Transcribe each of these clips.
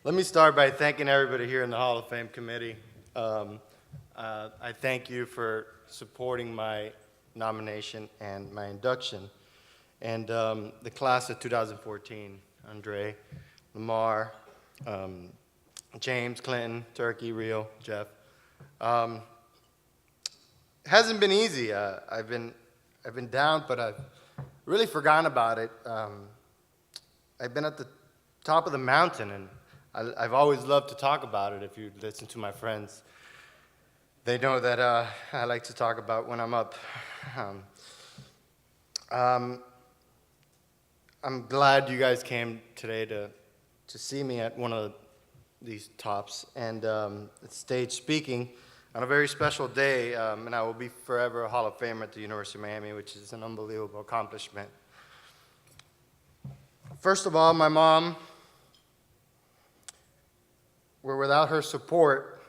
Let me start by thanking everybody here in the Hall of Fame committee. I thank you for supporting my nomination and my induction. And the class of 2014, Andre, Lamar, James, Clinton, Turkey, Rio, Jeff. Hasn't been easy. I've been down, but I've really forgotten about it. I've been at the top of the mountain, and I've always loved to talk about it. If you listen to my friends, they know that I like to talk about when I'm up. I'm glad you guys came today to see me at one of these tops and stage speaking on a very special day, and I will be forever a Hall of Famer at the University of Miami, which is an unbelievable accomplishment. First of all, my mom, where without her support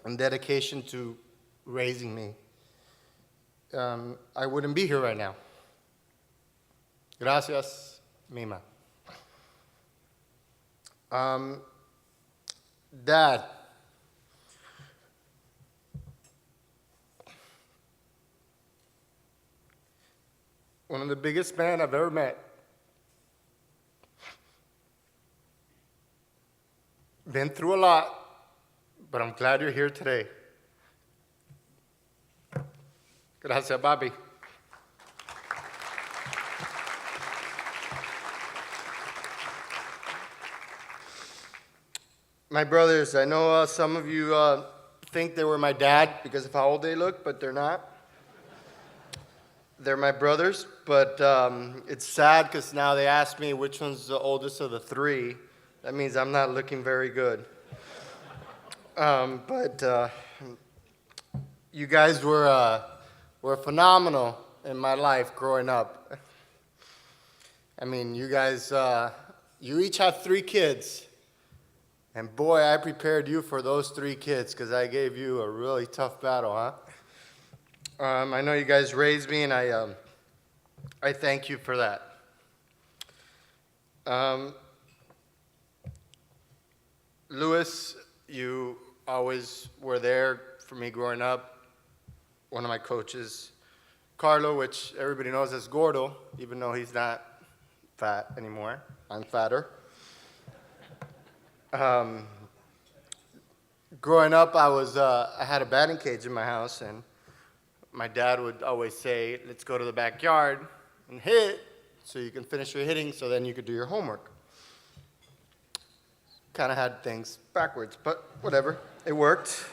and dedication to raising me, I wouldn't be here right now. Gracias, Mima. Dad, one of the biggest men I've ever met. Been through a lot, but I'm glad you're here today. Gracias, Bobby. My brothers, I know some of you think they were my dad because of how old they look, but they're not. They're my brothers, but it's sad because now they ask me which one's the oldest of the three. That means I'm not looking very good. But you guys were phenomenal in my life growing up. I mean, you guys, you each have 3 kids. And boy, I prepared you for those 3 kids because I gave you a really tough battle, huh? I know you guys raised me, and I thank you for that. Louis, you always were there for me growing up. One of my coaches. Carlo, which everybody knows as Gordo, even though he's not fat anymore. I'm fatter. Growing up, I had a batting cage in my house, and my dad would always say, let's go to the backyard and hit so you can finish your hitting so then you could do your homework. Kind of had things backwards, but whatever, it worked.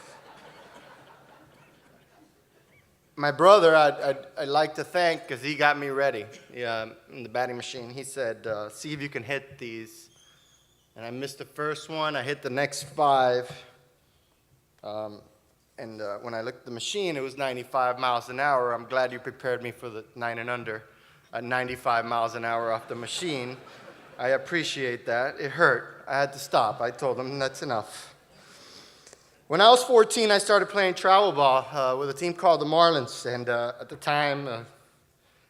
My brother, I'd like to thank because he got me ready in the batting machine. He said, see if you can hit these. And I missed the first one. I hit the next 5. And when I looked at the machine, it was 95 miles an hour. I'm glad you prepared me for the 9 and under at 95 miles an hour off the machine. I appreciate that. It hurt. I had to stop. I told him that's enough. When I was 14, I started playing travel ball with a team called the Marlins. And at the time,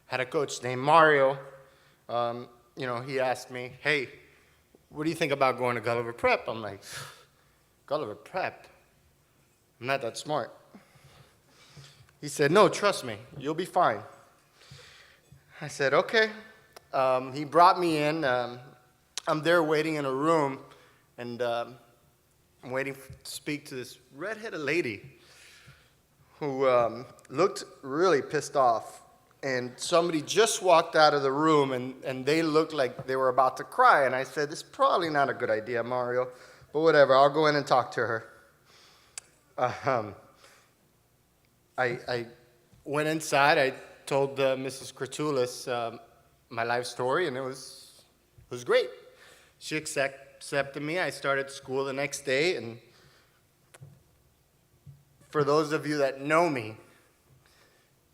had a coach named Mario. He asked me, hey, what do you think about going to Gulliver Prep? I'm like, Gulliver Prep? I'm not that smart. He said, no, trust me, you'll be fine. I said, okay. He brought me in. I'm there waiting in a room, and I'm waiting to speak to this redheaded lady who looked really pissed off. And somebody just walked out of the room, and they looked like they were about to cry. And I said, this is probably not a good idea, Mario, but whatever, I'll go in and talk to her. I went inside. I told Mrs. Kratulis my life story, and it was great. She accepted me. I started school the next day, and for those of you that know me,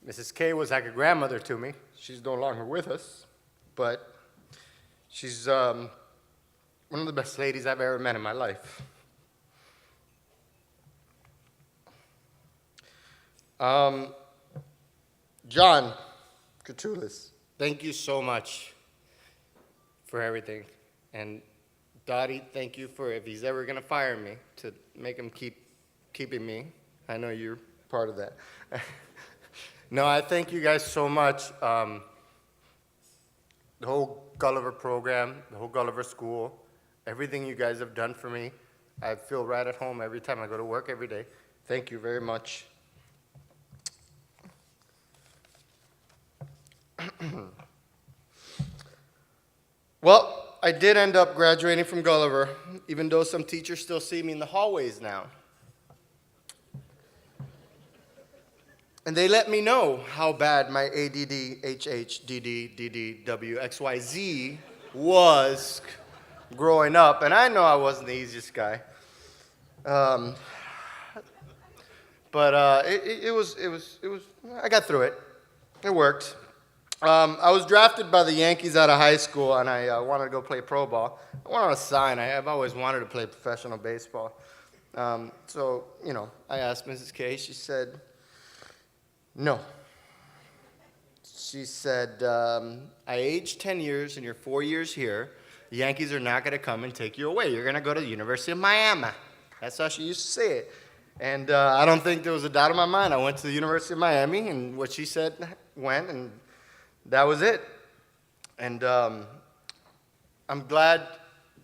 Mrs. K was like a grandmother to me. She's no longer with us, but she's one of the best ladies I've ever met in my life. John Kratulis, thank you so much for everything. And Dottie, thank you for, if he's ever going to fire me, to make him keeping me. I know you're part of that. No, I thank you guys so much. The whole Gulliver program, the whole Gulliver school, everything you guys have done for me, I feel right at home every time I go to work every day. Thank you very much. Well, I did end up graduating from Gulliver, even though some teachers still see me in the hallways now. And they let me know how bad my ADD, HH, DD, WXYZ was growing up. And I know I wasn't the easiest guy. But it was, I got through it. It worked. I was drafted by the Yankees out of high school, and I wanted to go play pro ball. I went on a sign. I've always wanted to play professional baseball. So, I asked Mrs. K. She said, no. She said, I aged 10 years, and you're 4 years here. The Yankees are not going to come and take you away. You're going to go to the University of Miami. That's how she used to say it. And I don't think there was a doubt in my mind. I went to the University of Miami, and what she said went, and that was it. And I'm glad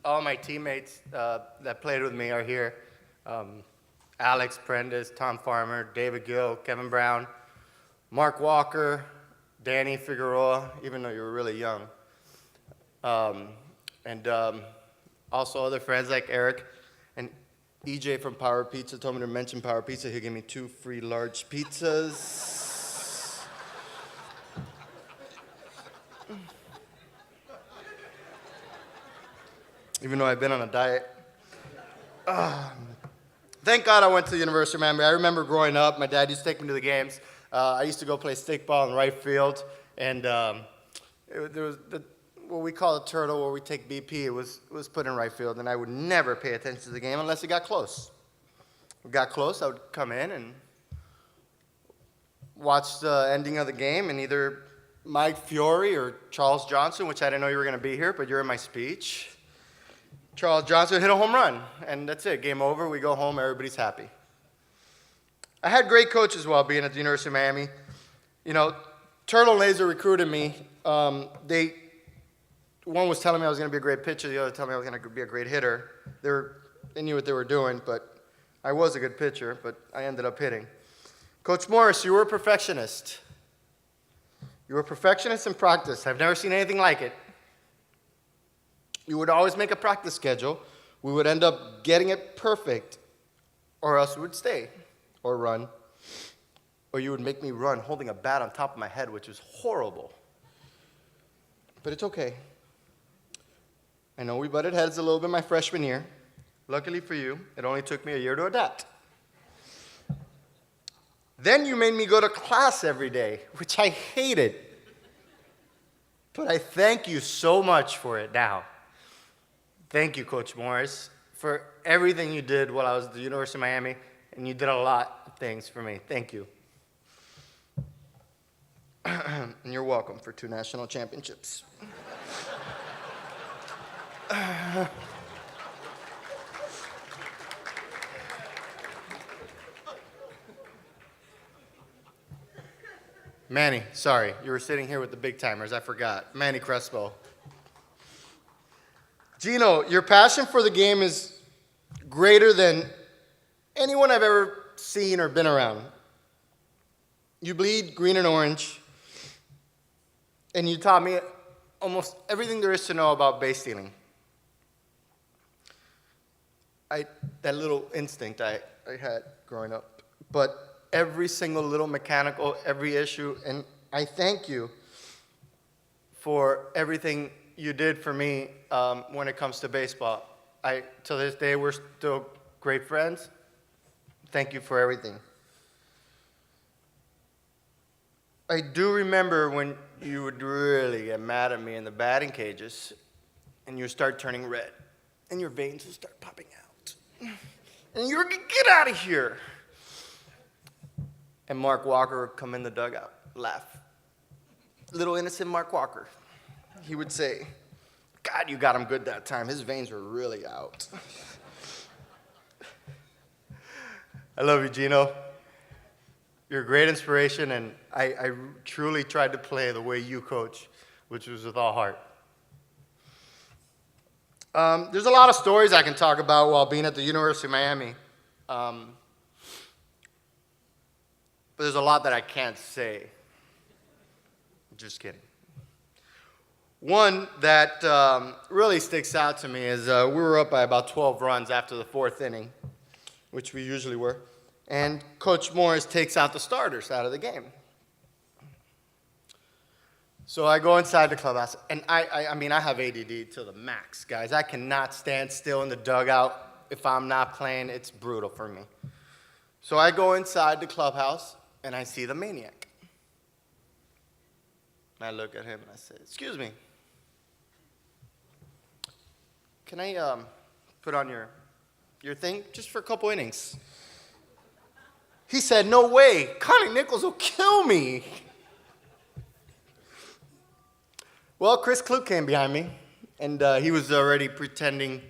all my teammates that played with me are here. Alex Prentice, Tom Farmer, David Gill, Kevin Brown, Mark Walker, Danny Figueroa, even though you were really young. And also other friends like Eric and EJ from Power Pizza told me to mention Power Pizza. He'll give me 2 free large pizzas. Even though I've been on a diet. Thank God I went to the University of Miami. I remember growing up, my dad used to take me to the games. I used to go play stickball in right field, and there was what we call a turtle, where we take BP. It was put in right field, and I would never pay attention to the game unless it got close. If it got close, I would come in and watch the ending of the game, and either Mike Fiore or Charles Johnson, which I didn't know you were going to be here, but you're in my speech. Charles Johnson hit a home run, and that's it. Game over. We go home. Everybody's happy. I had great coaches while being at the University of Miami. Turtle and Laser recruited me. One was telling me I was going to be a great pitcher. The other telling me I was going to be a great hitter. They knew what they were doing, but I was a good pitcher, but I ended up hitting. Coach Morris, you were a perfectionist. You were a perfectionist in practice. I've never seen anything like it. You would always make a practice schedule. We would end up getting it perfect, or else we would stay or run. Or you would make me run holding a bat on top of my head, which was horrible. But it's okay. I know we butted heads a little bit my freshman year. Luckily for you, it only took me a year to adapt. Then you made me go to class every day, which I hated. But I thank you so much for it now. Thank you, Coach Morris, for everything you did while I was at the University of Miami, and you did a lot of things for me. Thank you. And you're welcome for 2 national championships. Manny, sorry, you were sitting here with the big timers. I forgot. Manny Crespo. Gino, your passion for the game is greater than anyone I've ever seen or been around. You bleed green and orange, and you taught me almost everything there is to know about base stealing. That little instinct I had growing up. But every single little mechanical, every issue, and I thank you for everything you did for me when it comes to baseball. To this day, we're still great friends. Thank you for everything. I do remember when you would really get mad at me in the batting cages, and you start turning red, and your veins would start popping out. And you were going to get out of here. And Mark Walker would come in the dugout, laugh. Little innocent Mark Walker. He would say, God, you got him good that time. His veins were really out. I love you, Gino. You're a great inspiration, and I truly tried to play the way you coach, which was with all heart. There's a lot of stories I can talk about while being at the University of Miami. But there's a lot that I can't say. Just kidding. One that really sticks out to me is we were up by about 12 runs after the fourth inning, which we usually were. And Coach Morris takes out the starters out of the game. So I go inside the clubhouse, and I mean, I have ADD to the max, guys. I cannot stand still in the dugout. If I'm not playing, it's brutal for me. So I go inside the clubhouse, and I see the maniac. And I look at him, and I say, "Excuse me. Can I put on your thing just for a couple innings?" He said, "No way. Connie Nichols will kill me." Well, Chris Klug came behind me, and he was already pretending,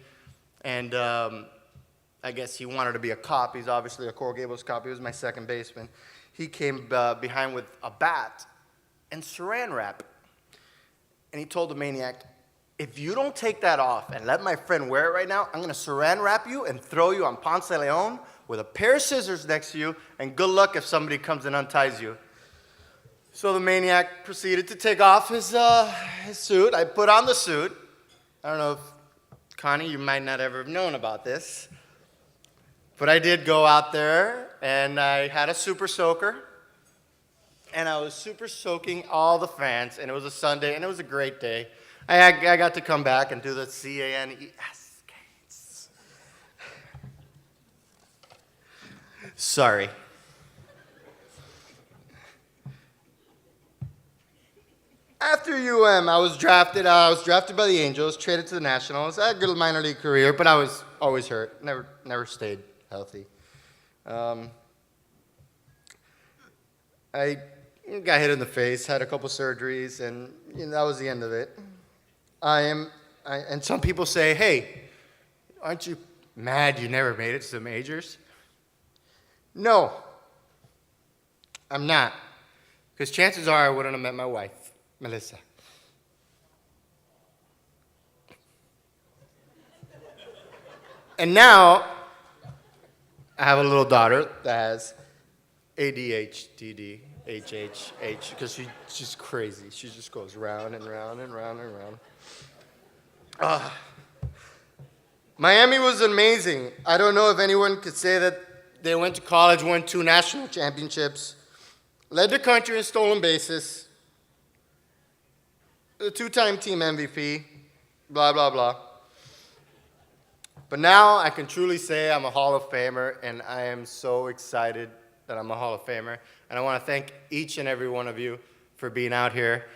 and I guess he wanted to be a cop. He's obviously a Coral Gables cop. He was my second baseman. He came behind with a bat and saran wrap, and he told the maniac, "If you don't take that off and let my friend wear it right now, I'm going to saran wrap you and throw you on Ponce de Leon with a pair of scissors next to you, and good luck if somebody comes and unties you." So the maniac proceeded to take off his suit. I put on the suit. I don't know if, Connie, you might not ever have known about this, but I did go out there, and I had a super soaker, and I was super soaking all the fans, and it was a Sunday, and it was a great day. I got to come back and do the CANES. Sorry. After I was drafted by the Angels, traded to the Nationals. I had a good minor league career, but I was always hurt. Never stayed healthy. I got hit in the face, had a couple surgeries, and that was the end of it. And some people say, "Hey, aren't you mad you never made it to the majors?" No, I'm not. Because chances are I wouldn't have met my wife, Melissa. And now I have a little daughter that has ADHD, HHH, because she's crazy. She just goes round and round and round and round. Miami was amazing. I don't know if anyone could say that they went to college, won 2 national championships, led the country in stolen bases, the 2-time team MVP, blah, blah, blah. But now I can truly say I'm a Hall of Famer, and I am so excited that I'm a Hall of Famer. And I want to thank each and every one of you for being out here,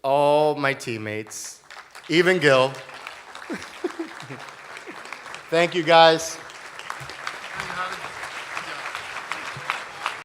all my teammates, even Gil. Thank you, guys.